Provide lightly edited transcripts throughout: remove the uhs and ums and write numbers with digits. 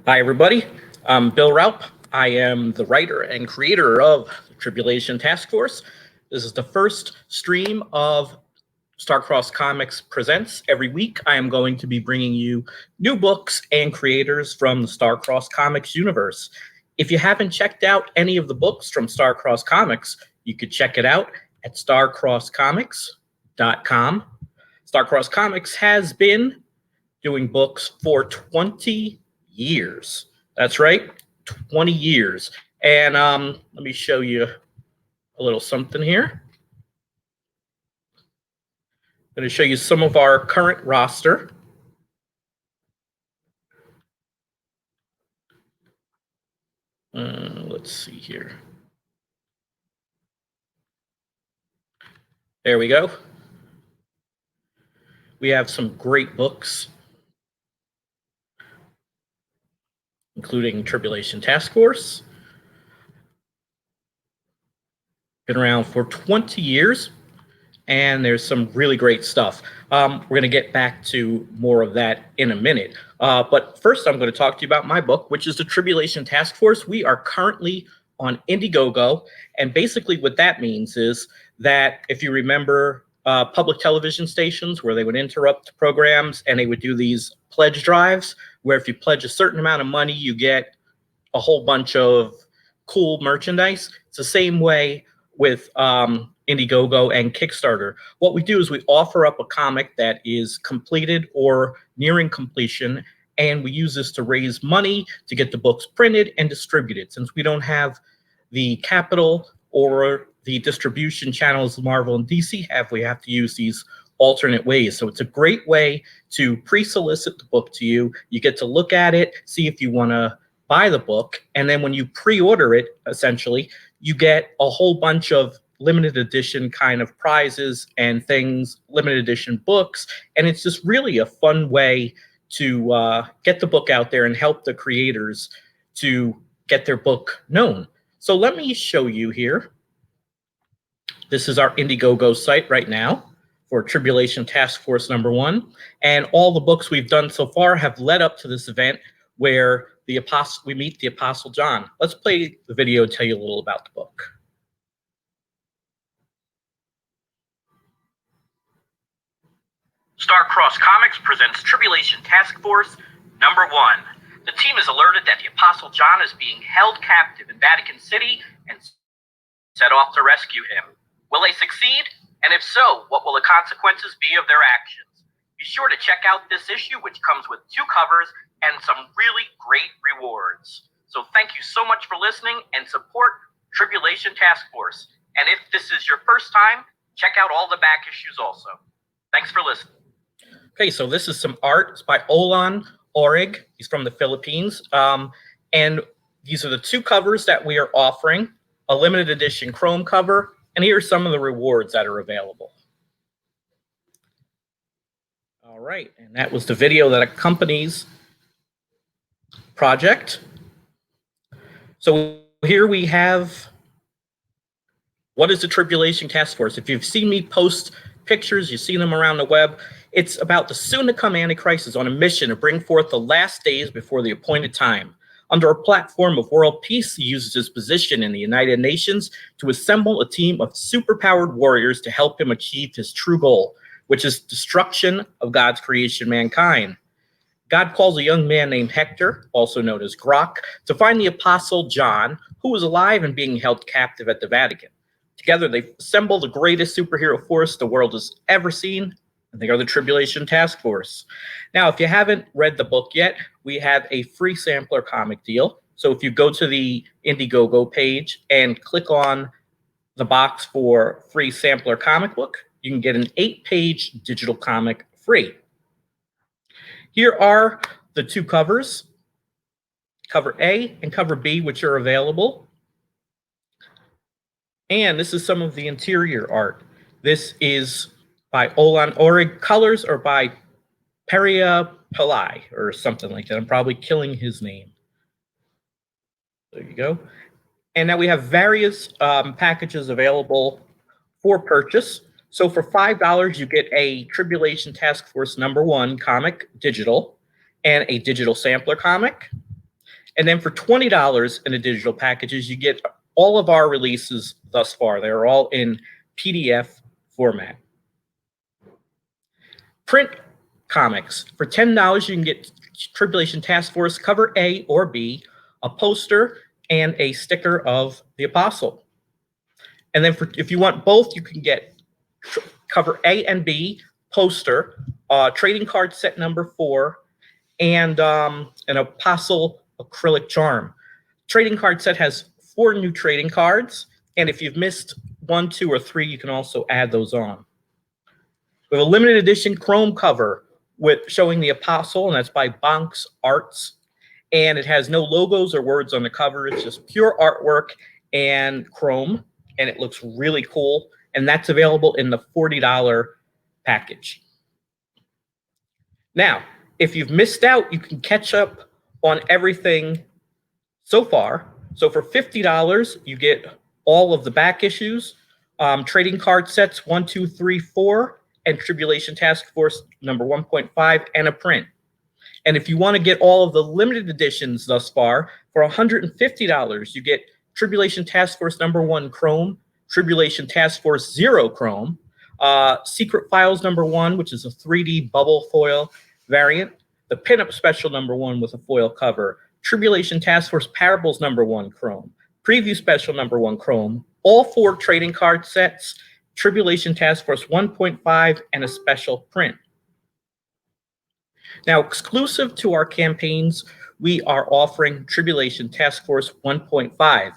Hi, everybody. I'm Bill Raupp. I am the writer and creator of Tribulation Taskforce. This is the first stream of Starcross Comics Presents. Every week, I am going to be bringing you new books and creators from the Starcross Comics universe. If you haven't checked out any of the books from Starcross Comics, you could check it out at starcrosscomics.com. Starcross Comics has been doing books for 20 years. That's right, 20 years. And let me show you a little something here. I'm going to show you some of our current roster. Let's see here. There we go. We have some great books, including Tribulation Taskforce. Been around for 20 years, and there's some really great stuff. We're going to get back to more of that in a minute. But first, I'm going to talk to you about my book, which is the Tribulation Taskforce. We are currently on Indiegogo, and basically what that means is that if you remember public television stations where they would interrupt programs and they would do these pledge drives, where if you pledge a certain amount of money, you get a whole bunch of cool merchandise. It's the same way with Indiegogo and Kickstarter. What we do is we offer up a comic that is completed or nearing completion, and we use this to raise money to get the books printed and distributed. Since we don't have the capital or the distribution channels Marvel and DC have, we have to use these alternate ways. So it's a great way to pre-solicit the book to you. You get to look at it, see if you want to buy the book, and then when you pre-order it, essentially, you get a whole bunch of limited edition kind of prizes and things, limited edition books, and it's just really a fun way to get the book out there and help the creators to get their book known. So let me show you here. This is our Indiegogo site right now for Tribulation Taskforce #1, and all the books we've done so far have led up to this event where we meet the Apostle John. Let's play the video and tell you a little about the book. Starcross Comics presents Tribulation Taskforce #1. The team is alerted that the Apostle John is being held captive in Vatican City and set off to rescue him. Will they succeed? And if so, what will the consequences be of their actions? Be sure to check out this issue, which comes with 2 covers and some really great rewards. So thank you so much for listening, and support Tribulation Taskforce. And if this is your first time, check out all the back issues also. Thanks for listening. Okay, so this is some art. It's by Olan Orig. He's from the Philippines. And these are the 2 covers that we are offering, a limited edition chrome cover, and here are some of the rewards that are available. All right, and that was the video that accompanies project. So here we have, what is the Tribulation Taskforce? If you've seen me post pictures, you've seen them around the web, it's about the soon-to-come Antichrist is on a mission to bring forth the last days before the appointed time. Under a platform of world peace, he uses his position in the United Nations to assemble a team of superpowered warriors to help him achieve his true goal, which is destruction of God's creation, mankind. God calls a young man named Hector, also known as Grok, to find the Apostle John, who was alive and being held captive at the Vatican. Together, they assemble the greatest superhero force the world has ever seen, and they are the Tribulation Taskforce. Now, if you haven't read the book yet, we have a free sampler comic deal. So if you go to the Indiegogo page and click on the box for free sampler comic book, you can get an 8-page digital comic free. Here are the 2 covers, cover A and cover B, which are available. And this is some of the interior art. This is by Olan Orig. Colors are by Peria Pillai or something like that. I'm probably killing his name. There you go. And now we have various packages available for purchase. So for $5, you get a Tribulation Taskforce #1 comic digital and a digital sampler comic. And then for $20 in the digital packages, you get all of our releases thus far. They're all in PDF format. Print comics. For $10, you can get Tribulation Task Force cover A or B, a poster, and a sticker of the Apostle. And then if you want both, you can get cover A and B, poster, trading card set number 4, and an Apostle acrylic charm. Trading card set has 4 new trading cards, and if you've missed 1, 2, or 3, you can also add those on. We have a limited edition chrome cover with showing the Apostle, and that's by Bonks Arts. And it has no logos or words on the cover. It's just pure artwork and chrome, and it looks really cool. And that's available in the $40 package. Now, if you've missed out, you can catch up on everything so far. So for $50, you get all of the back issues, trading card sets 1, 2, 3, 4, and Tribulation Task Force number 1.5, and a print. And if you want to get all of the limited editions thus far, for $150, you get Tribulation Task Force number 1 Chrome, Tribulation Task Force 0 Chrome, Secret Files number 1, which is a 3D bubble foil variant, the pinup special number 1 with a foil cover, Tribulation Task Force Parables number 1 Chrome, preview special number 1 Chrome, all 4 trading card sets, Tribulation Task Force 1.5, and a special print. Now, exclusive to our campaigns, we are offering Tribulation Task Force 1.5,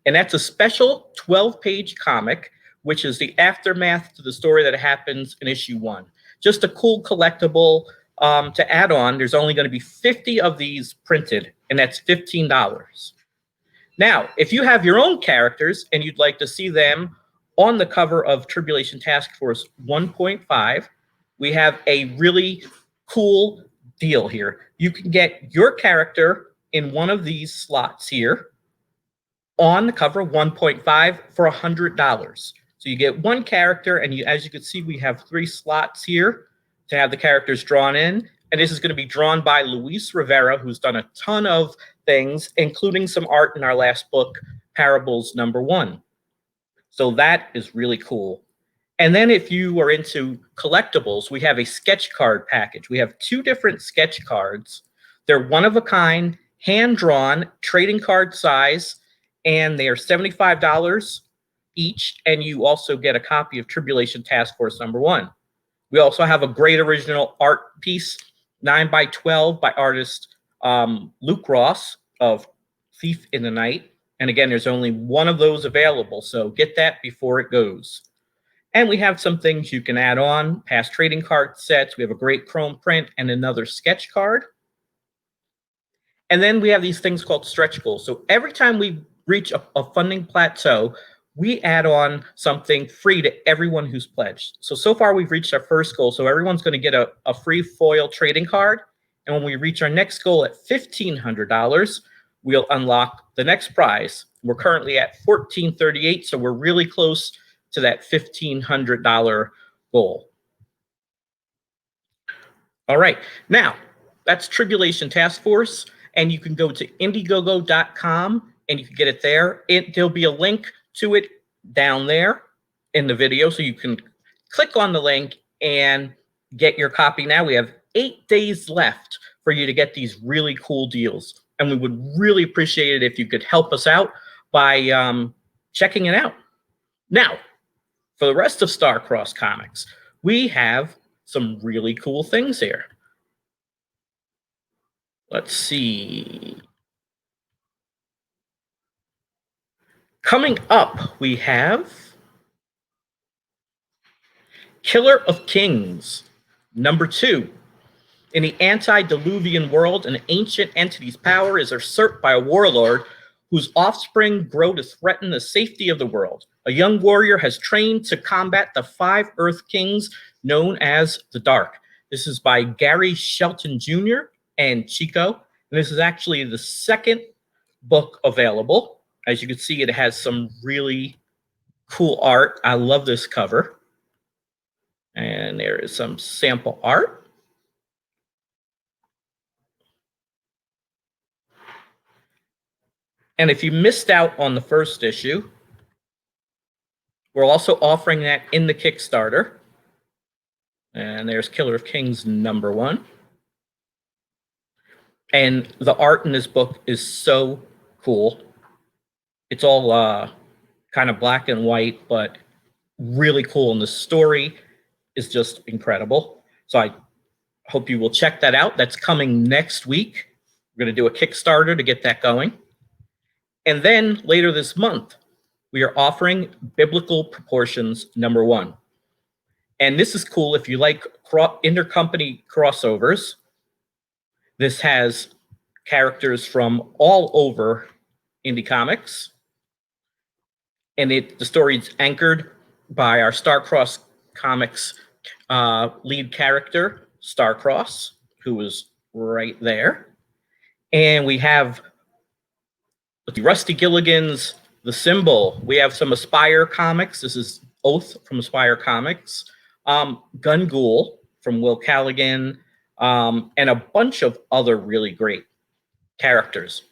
and that's a special 12-page comic, which is the aftermath to the story that happens in issue 1. Just a cool collectible to add on. There's only going to be 50 of these printed, and that's $15. Now, if you have your own characters and you'd like to see them on the cover of Tribulation Task Force 1.5, we have a really cool deal here. You can get your character in one of these slots here on the cover of 1.5 for $100. So you get one character, and as you can see, we have 3 slots here to have the characters drawn in. And this is going to be drawn by Luis Rivera, who's done a ton of things, including some art in our last book, Parables number 1. So that is really cool. And then if you are into collectibles, we have a sketch card package. We have 2 different sketch cards. They're one of a kind, hand-drawn, trading card size, and they are $75 each. And you also get a copy of Tribulation Task Force number 1. We also have a great original art piece, 9x12 by artist Luke Ross of Thief in the Night. And again, there's only one of those available, so get that before it goes. And we have some things you can add on, past trading card sets. We have a great chrome print and another sketch card. And then we have these things called stretch goals. So every time we reach a funding plateau, we add on something free to everyone who's pledged. So far we've reached our first goal. So everyone's going to get a free foil trading card. And when we reach our next goal at $1,500, we'll unlock the next prize. We're currently at $1,438, so we're really close to that $1,500 goal. All right, now that's Tribulation Task Force, and you can go to Indiegogo.com and you can get it there. There'll be a link to it down there in the video, so you can click on the link and get your copy now. We have 8 days left for you to get these really cool deals, and we would really appreciate it if you could help us out by checking it out. Now, for the rest of Starcross Comics, we have some really cool things here. Let's see. Coming up, we have Killer of Kings, number 2. In the antediluvian world, an ancient entity's power is usurped by a warlord whose offspring grow to threaten the safety of the world. A young warrior has trained to combat the 5 Earth Kings known as the Dark. This is by Gary Shelton Jr. and Chico. And this is actually the 2nd book available. As you can see, it has some really cool art. I love this cover. And there is some sample art. And if you missed out on the first issue, we're also offering that in the Kickstarter. And there's Killer of Kings #1. And the art in this book is so cool. It's all kind of black and white, but really cool. And the story is just incredible. So I hope you will check that out. That's coming next week. We're going to do a Kickstarter to get that going. And then later this month, we are offering Biblical Proportions #1. And this is cool if you like intercompany crossovers. This has characters from all over indie comics. And the story is anchored by our Starcross Comics lead character, Starcross, who is right there. And we have Rusty Gilligan's The Symbol. We have some Aspire comics. This is Oath from Aspire Comics. Gun Ghoul from Will Callaghan, and a bunch of other really great characters.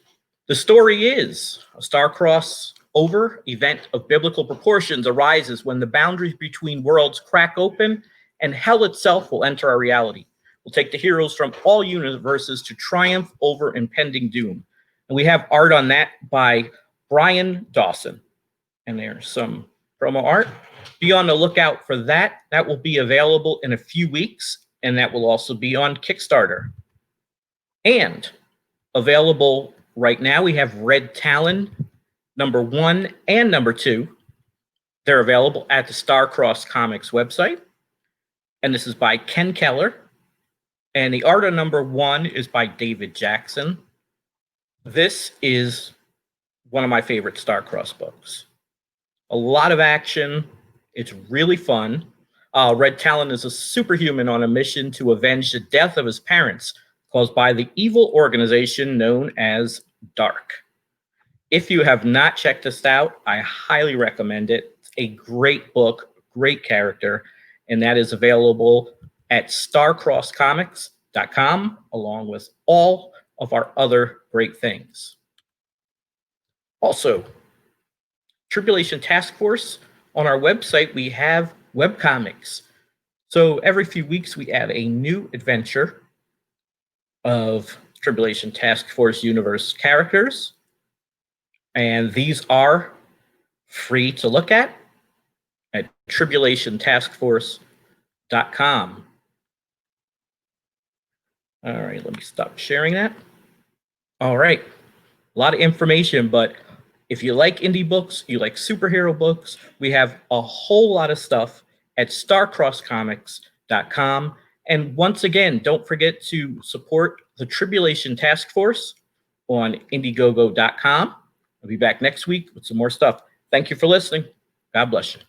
The story is a star-cross over event of biblical proportions arises when the boundaries between worlds crack open and hell itself will enter our reality. We'll take the heroes from all universes to triumph over impending doom. And we have art on that by Brian Dawson. And there's some promo art. Be on the lookout for that. That will be available in a few weeks, and that will also be on Kickstarter. And available right now, we have Red Talon #1 and #2. They're available at the Starcross Comics website. And this is by Ken Keller. And the art on #1 is by David Jackson. This is one of my favorite Starcross books. A lot of action. It's really fun. Red Talon is a superhuman on a mission to avenge the death of his parents caused by the evil organization known as Dark. If you have not checked this out, I highly recommend it. It's a great book, great character, and that is available at starcrosscomics.com along with all of our other great things. Also, Tribulation Taskforce. On our website, we have webcomics. So every few weeks, we add a new adventure of Tribulation Taskforce universe characters. And these are free to look at tribulationtaskforce.com. All right, let me stop sharing that. All right, a lot of information, but if you like indie books, you like superhero books, we have a whole lot of stuff at starcrosscomics.com. And once again, don't forget to support the Tribulation Task Force on Indiegogo.com. I'll be back next week with some more stuff. Thank you for listening. God bless you.